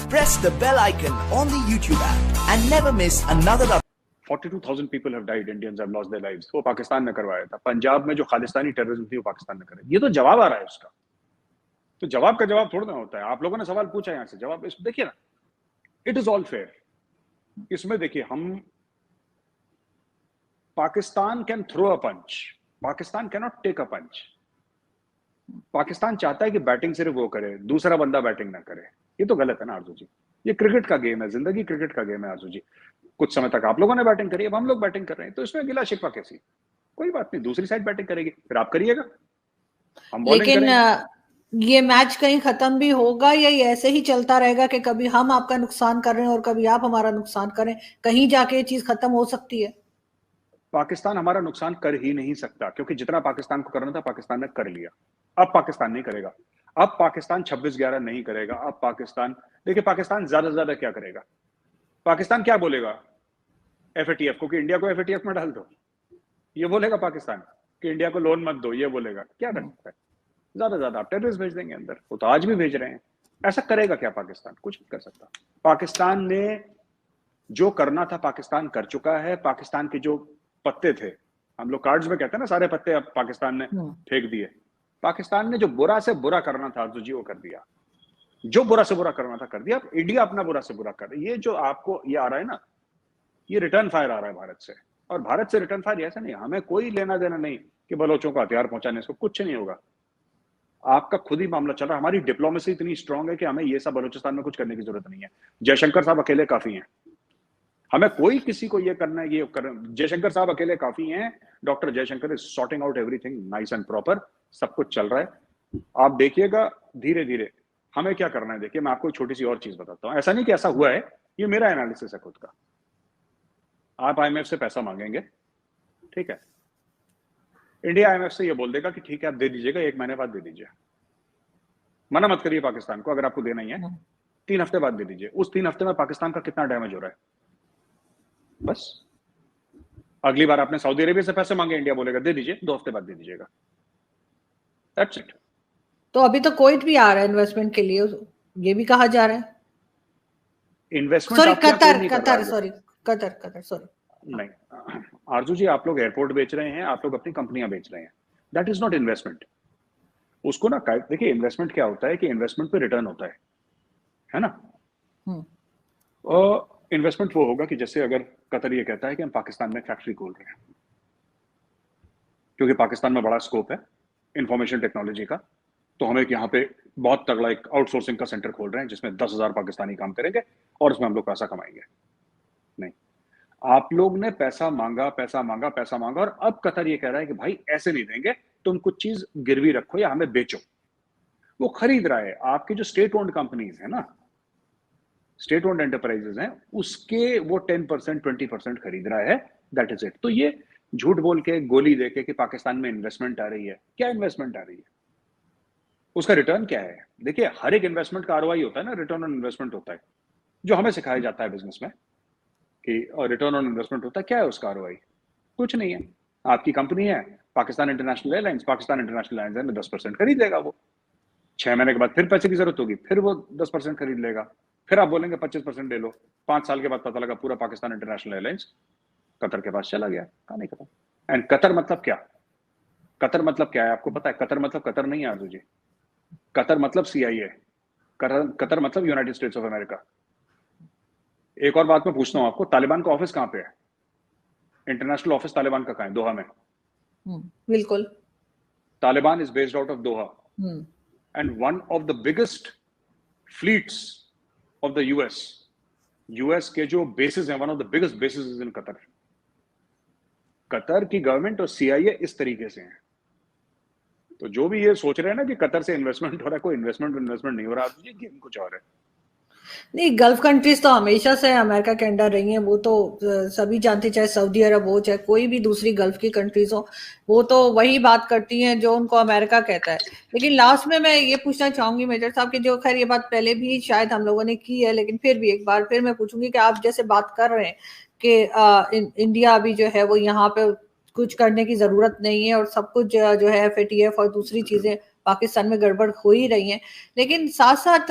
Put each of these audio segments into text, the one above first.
press the bell icon on the YouTube app and never miss another update. 42,000 people have died. Indians have lost their lives. वो पाकिस्तान ने करवाया था. पंजाब में जो Khalistani terrorism थी वो पाकिस्तान ने करे. ये तो जवाब आ रहा है उसका. तो जवाब का जवाब थोड़ा ना होता है. आप लोगों ने सवाल पूछा यहाँ से, जवाब इस देखिए ना. It is all fair. इसमें देखिए, हम Pakistan can throw a punch, Pakistan can not take a punch. Pakistan चाहता है कि बैटिंग सिर्फ वो करे, दूसरा बंदा बैटिंग ना करे. ये तो गलत है ना आरजू जी. ये क्रिकेट का गेम है, जिंदगी क्रिकेट का गेम है आरजू जी. कुछ समय तक आप लोगों ने बैटिंग करी, अब हम लोग बैटिंग कर रहे हैं, तो इसमें गिला शिकवा कैसी? कोई बात नहीं, दूसरी साइड बैटिंग करेगी, फिर आप करिएगा, हम बॉलिंग लेकिन करेंगे. ये मैच कहीं खत्म भी होगा या ये ऐसे ही चलता रहेगा कि कभी हम आपका नुकसान कर रहे हैं और कभी आप हमारा नुकसान करें? कहीं जाके ये चीज खत्म हो सकती है. पाकिस्तान हमारा नुकसान कर ही नहीं सकता, क्योंकि जितना पाकिस्तान को करना था पाकिस्तान ने कर लिया. अब पाकिस्तान नहीं करेगा. अब पाकिस्तान 26-11 नहीं करेगा. अब पाकिस्तान, देखिए पाकिस्तान ज्यादा से ज्यादा क्या करेगा? पाकिस्तान क्या बोलेगा एफएटीएफ को कि इंडिया को एफएटीएफ में डाल दो? ये बोलेगा पाकिस्तान कि इंडिया को लोन मत दो? ये बोलेगा? क्या कर सकता है? ज्यादा ज्यादा आप टेररिस्ट भेज देंगे अंदर. वो तो आज भी भेज रहे हैं. ऐसा करेगा क्या पाकिस्तान? कुछ नहीं कर सकता. पाकिस्तान ने जो करना था पाकिस्तान कर चुका है. पाकिस्तान के जो पत्ते थे, हम लोग कार्ड्स में कहते हैं ना, सारे पत्ते अब पाकिस्तान ने फेंक दिए. पाकिस्तान ने जो बुरा से बुरा करना था अर्जुन जी वो कर दिया. जो बुरा से बुरा करना था कर दिया. अब इंडिया अपना बुरा से बुरा कर. ये जो आपको ये आ रहा है ना, ये रिटर्न फायर आ रहा है भारत से. और भारत से रिटर्न फायर ऐसा नहीं, हमें कोई लेना देना नहीं कि बलोचों को हथियार पहुंचाने से कुछ नहीं होगा. आपका खुद ही मामला चल रहा है. हमारी डिप्लोमेसी इतनी स्ट्रांग है कि हमें ये सब बलूचिस्तान में कुछ करने की जरूरत नहीं है. जयशंकर साहब अकेले काफी हैं. हमें कोई किसी को ये करना है, ये करना. जयशंकर साहब अकेले काफी हैं. Doctor Jaishankar is sorting out everything nice and proper. सब कुछ चल रहा है. आप देखिएगा धीरे धीरे. हमें क्या करना है, देखिए मैं आपको एक छोटी सी और चीज बताता हूँ. ऐसा नहीं कि ऐसा हुआ है, ये मेरा एनालिसिस है खुद का. आप आईएमएफ से पैसा मांगेंगे, ठीक है, इंडिया आईएमएफ से ये बोल देगा कि ठीक है आप दे दीजिएगा, 1 महीने बाद दे दीजिए. मना मत करिए पाकिस्तान को. अगर आपको देना ही है 3 हफ्ते बाद दे दीजिए. उस 3 हफ्ते में पाकिस्तान का कितना डैमेज हो रहा है? बस. अगली बार आपने सऊदी अरेबिया से पैसे मांगे, इंडिया बोलेगा दे दीजिए, 2 हफ्ते बाद दे दीजिएगा. That's it. तो अभी तो कुवैत भी आ रहा है इन्वेस्टमेंट के लिए, ये भी कहा जा रहा है. इन्वेस्टमेंट सॉरी कतर सॉरी नहीं आरजू जी, आप लोग एयरपोर्ट बेच रहे हैं, आप लोग अपनी कंपनियां बेच रहे हैं. That is not investment. उसको ना देखिए, इन्वेस्टमेंट क्या होता है कि इन्वेस्टमेंट पे रिटर्न होता है ना. और इन्वेस्टमेंट वो होगा कि जैसे अगर कतर ये कहता है कि हम पाकिस्तान में फैक्ट्री खोल रहे हैं, क्योंकि पाकिस्तान में बड़ा स्कोप है इंफॉर्मेशन टेक्नोलॉजी का, तो हमें यहाँ पे बहुत तगड़ा एक आउटसोर्सिंग का सेंटर खोल रहे हैं जिसमें 10,000 पाकिस्तानी काम करेंगे और उसमें हम लोग पैसा कमाएंगे. नहीं, आप लोग ने पैसा मांगा और अब कतर ये कह रहा है कि भाई ऐसे नहीं देंगे, तुम कुछ चीज गिरवी रखो या हमें बेचो. वो खरीद रहा है. आपकी जो स्टेट ओन्ड कंपनीज है ना, स्टेट ओन्ड एंटरप्राइजेस हैं, उसके वो 10% 20% खरीद रहा है. That is it. तो ये झूठ बोल के, गोली देके कि पाकिस्तान में इन्वेस्टमेंट आ रही है, क्या इन्वेस्टमेंट आ रही है? उसका रिटर्न क्या है? देखिए, हर एक इन्वेस्टमेंट का आरओआई होता है ना, रिटर्न ऑन इन्वेस्टमेंट होता है, जो हमें सिखाया जाता है बिजनेस में कि रिटर्न ऑन इन्वेस्टमेंट होता है. क्या है उसका आरओआई? कुछ नहीं है. आपकी कंपनी है Pakistan international airlines, Pakistan international airlines में 10% खरीद लेगा. वो 6 महीने के बाद फिर पैसे की जरूरत होगी, फिर वो 10% खरीद लेगा. फिर आप बोलेंगे 25% ले लो. 5 साल के बाद पता लगा पूरा पाकिस्तान इंटरनेशनल एयरलाइंस कतर के पास चला गया. कहानी खत्म. एंड कतर मतलब क्या? कतर मतलब क्या है आपको पता है? कतर मतलब कतर नहीं है आरजू जी. कतर मतलब CIA. कतर मतलब यूनाइटेड स्टेट्स ऑफ अमेरिका. एक और बात मैं पूछता हूं आपको, तालिबान का ऑफिस कहां पे है? इंटरनेशनल ऑफिस तालिबान का कहां है? दोहा में. बिल्कुल. Taliban is based out of Doha. And one of the biggest fleets of the US के जो बेसिस हैं, one of the biggest basis is in Qatar. Qatar की गवर्नमेंट और CIA इस तरीके से हैं. तो जो भी ये सोच रहे हैं ना कि कतर से इन्वेस्टमेंट हो रहा है, कोई इन्वेस्टमेंट नहीं हो रहा. ये गेम कुछ और है. नहीं, गल्फ कंट्रीज तो हमेशा से अमेरिका के अंडर रही हैं. वो तो सभी जानते, चाहे सऊदी अरब हो चाहे कोई भी दूसरी गल्फ की कंट्रीज हो, वो तो वही बात करती हैं जो उनको अमेरिका कहता है. लेकिन लास्ट में मैं ये पूछना चाहूंगी मेजर साहब की, जो खैर ये बात पहले भी शायद हम लोगों ने की है, लेकिन फिर भी एक बार फिर मैं पूछूंगी कि आप जैसे बात कर रहे हैं कि इंडिया अभी जो है वो यहाँ पे कुछ करने की जरूरत नहीं है और सब कुछ जो है FATF और दूसरी चीजें पाकिस्तान में गड़बड़ हो ही रही है। लेकिन साथ साथ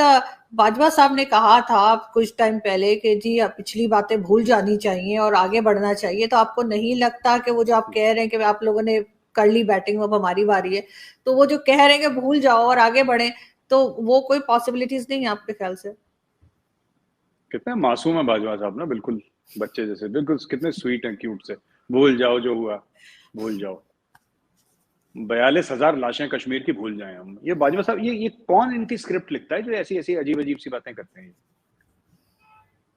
बाजवा साहब ने कहा था कुछ टाइम पहले कि जी पिछली बातें भूल जानी चाहिए और आगे बढ़ना चाहिए। तो आपको नहीं लगता कि वो जो आप कह रहे हैं कि आप लोगों ने कर ली बैटिंग, अब हमारी बारी है, तो वो जो कह रहे हैं कि भूल जाओ और आगे बढ़े, तो वो कोई पॉसिबिलिटीज नहीं है आपके ख्याल से? कितने मासूम है बाजवा साहब ना, बिल्कुल बच्चे जैसे, बिल्कुल कितने स्वीट हैं, क्यूट से। भूल जाओ जो हुआ, भूल जाओ। 42,000 लाशें कश्मीर की भूल जाएं हम। ये बाजवा साहब, ये कौन इनकी स्क्रिप्ट लिखता है जो ऐसी ऐसी अजीब अजीब सी बातें करते हैं?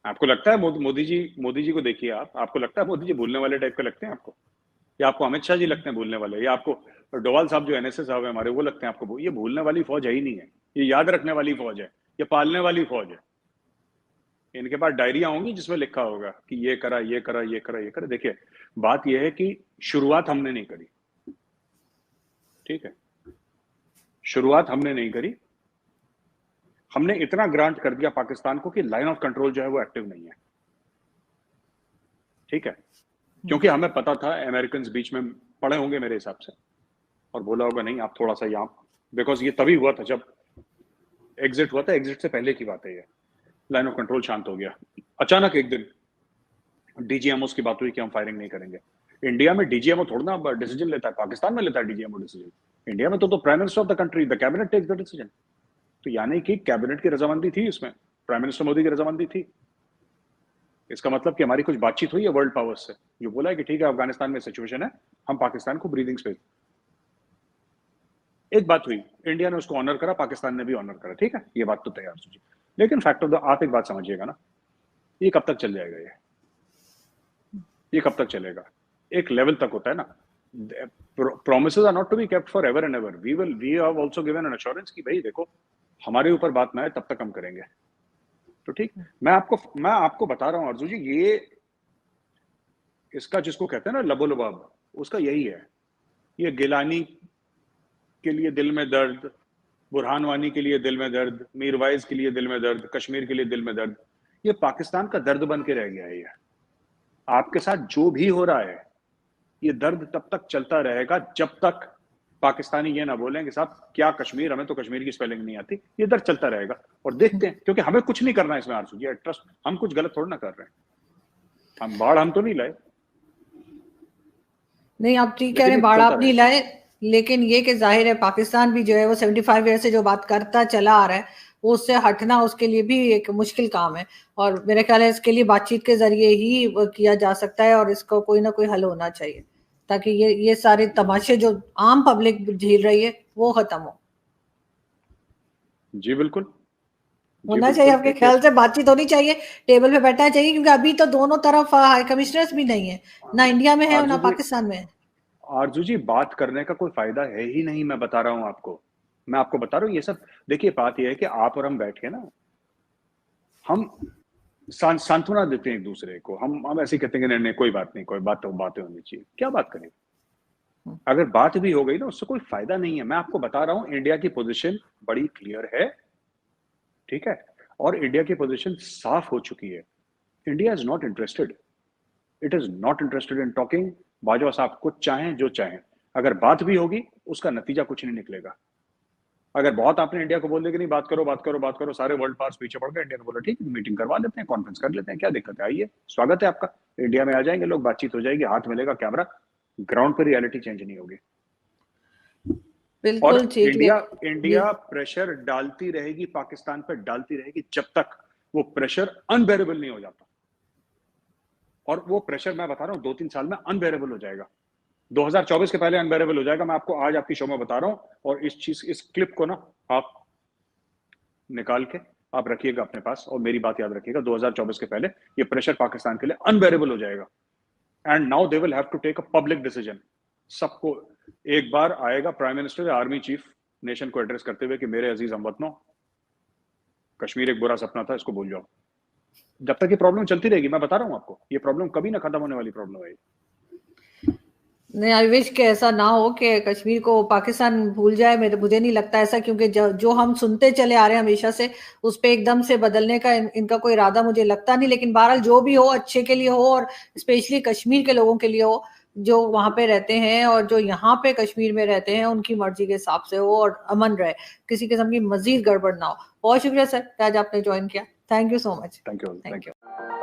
आपको लगता है मोदी जी को देखिए आप, आपको लगता है मोदी जी भूलने वाले टाइप के लगते हैं आपको? या आपको अमित शाह जी लगते हैं भूलने वाले? या आपको डोवाल साहब जो एनएसए साहब है हमारे, वो लगते हैं आपको? ये भूलने वाली फौज है ही नहीं है, ये याद रखने वाली फौज है, ये पालने वाली फौज है। इनके पास डायरिया होंगी जिसमें लिखा होगा कि ये करा, ये करा, ये करा, ये करा। देखिए, बात यह है कि शुरुआत हमने नहीं करी, ठीक है? शुरुआत हमने नहीं करी। हमने इतना ग्रांट कर दिया पाकिस्तान को कि लाइन ऑफ कंट्रोल जो है वो एक्टिव नहीं है, ठीक है? क्योंकि हमें पता था अमेरिकन बीच में पड़े होंगे मेरे हिसाब से, और बोला होगा नहीं आप थोड़ा सा यहाँ, बिकॉज ये तभी हुआ था जब एग्जिट हुआ था, एग्जिट से पहले की बात है ये। लाइन ऑफ कंट्रोल शांत हो गया। अचानक एक दिन डीजीएमओ की बात हुई कि हम फायरिंग नहीं करेंगे। इंडिया में डीजीएमओ थोड़ा ना डिसीजन लेता है, पाकिस्तान में लेता है डीजीएमओ डिसीजन। इंडिया में तो prime minister of the country, the cabinet takes the decision. तो यानी कि कैबिनेट की रजामंदी थी इसमें, प्राइम मिनिस्टर मोदी की रजामंदी थी। इसका मतलब कि हमारी कुछ बातचीत हुई है वर्ल्ड पावर्स से, जो बोला है कि ठीक है अफगानिस्तान में सिचुएशन है, हम पाकिस्तान को ब्रीदिंग स्पेस। एक बात हुई, इंडिया ने उसको ऑनर करा, पाकिस्तान ने भी ऑनर करा, ठीक है, ये बात तो तैयार सोचिए। लेकिन फैक्ट ऑफ द, आप एक बात समझिएगा ना, ये कब तक चल जाएगा? ये कब तक चलेगा? एक लेवल तक होता है ना। Promises are not to be kept forever and ever. We have also given an assurance कि भाई देखो हमारे ऊपर बात ना है तब तक हम करेंगे। तो ठीक, मैं आपको बता रहा हूँ अर्जुन जी, ये इसका जिसको कहते हैं ना लबो लबाब, उसका यही है। ये गिलानी के लिए दिल में दर्द, बुरहान वानी के लिए दिल में दर्द, मीरवाइज के लिए दिल में दर्द, कश्मीर के लिए दिल में दर्द, ये पाकिस्तान का दर्द बन के रह गया है। ये आपके साथ जो भी हो रहा है, ये दर्द तब तक चलता रहेगा जब तक पाकिस्तानी ये ना बोलें कि साहब क्या कश्मीर, हमें तो कश्मीर की स्पेलिंग नहीं आती। ये दर्द चलता रहेगा और देखते हैं, क्योंकि हमें कुछ नहीं करना है इसमें आरजू जी, ट्रस्ट, हम कुछ गलत थोड़ा ना कर रहे हैं। हम बाढ़ हम तो नहीं लाए। नहीं, आप ठीक कह रहे हैं, बाढ़ आप नहीं लाए, लेकिन ये कि जाहिर है पाकिस्तान भी जो है वो 75 ईयर से जो बात करता चला आ रहा है, वो उससे हटना उसके लिए भी एक मुश्किल काम है। और मेरे ख्याल है इसके लिए बातचीत के जरिए ही किया जा सकता है और इसको कोई ना कोई हल होना चाहिए, ताकि ये सारे तमाशे जो आम पब्लिक झेल रही है वो खत्म हो। जी बिल्कुल होना चाहिए। आपके ख्याल से बातचीत होनी चाहिए, टेबल पे बैठना चाहिए, क्योंकि अभी तो दोनों तरफ हाई कमिश्नर्स भी नहीं है, ना इंडिया में है ना पाकिस्तान में है। आरजू जी, बात करने का कोई फायदा है ही नहीं, मैं बता रहा हूं आपको, मैं आपको बता रहा हूँ ये सब। देखिए बात यह है कि आप और हम बैठ के ना, हम सांत्वना देते हैं एक दूसरे को, हम ऐसे कहते हैं कि नहीं कोई बात नहीं, कोई बात तो बातें होनी चाहिए। क्या बात करें? अगर बात भी हो गई ना, उससे कोई फायदा नहीं है। मैं आपको बता रहा हूं इंडिया की पोजीशन बड़ी क्लियर है, ठीक है, और इंडिया की पोजीशन साफ हो चुकी है। India is not interested, it is not interested in talking. Bajwa साहब कुछ चाहें जो चाहें, अगर बात भी होगी उसका नतीजा कुछ नहीं निकलेगा। अगर बहुत आपने इंडिया को बोल दिया कि नहीं बात करो बात करो बात करो, सारे वर्ल्ड पावर्स पीछे पड़ गए, इंडिया ने बोला ठीक है मीटिंग करवा लेते हैं, कॉन्फ्रेंस कर लेते हैं, क्या दिक्कत है, आइए स्वागत है आपका। इंडिया में आ जाएंगे लोग, बातचीत हो जाएगी, हाथ मिलेगा कैमरा, ग्राउंड पर रियलिटी चेंज नहीं होगी। बिल्कुल ठीक है। इंडिया प्रेशर डालती रहेगी पाकिस्तान पर, डालती रहेगी जब तक वो प्रेशर अनबेरेबल नहीं हो जाता। और वो प्रेशर मैं बता रहा हूँ 2-3 साल में अनबेरेबल हो जाएगा, 2024 के पहले अनबेरेबल हो जाएगा। मैं आपको आज आपकी शो में बता रहा हूँ, और इस क्लिप को ना आप निकाल के आप रखिएगा अपने पास, और मेरी बात याद रखिएगा, 2024 के पहले ये प्रेशर पाकिस्तान के लिए अनबेरेबल हो जाएगा। And now they will have to take a public decision. सबको एक बार आएगा प्राइम मिनिस्टर या आर्मी चीफ नेशन को एड्रेस करते हुए कि मेरे अजीज हमवतनों, कश्मीर एक बुरा सपना था, इसको भूल जाओ। जब तक ये प्रॉब्लम चलती रहेगी, मैं बता रहा हूँ आपको, ये प्रॉब्लम कभी ना खत्म होने वाली प्रॉब्लम है। नहीं, आई विश कि ऐसा ना हो कि कश्मीर को पाकिस्तान भूल जाए। मुझे नहीं लगता ऐसा, क्योंकि जो हम सुनते चले आ रहे हैं हमेशा से, उस पर एकदम से बदलने का इनका कोई इरादा मुझे लगता नहीं। लेकिन बहरहाल जो भी हो अच्छे के लिए हो, और स्पेशली कश्मीर के लोगों के लिए हो। जो वहां पे रहते हैं और जो यहाँ पे कश्मीर में रहते हैं उनकी मर्जी के हिसाब से हो और अमन रहे, किसी किस्म की मजीद गड़बड़ ना हो। बहुत शुक्रिया सर, आज आपने ज्वाइन किया। Thank you so much. Thank you.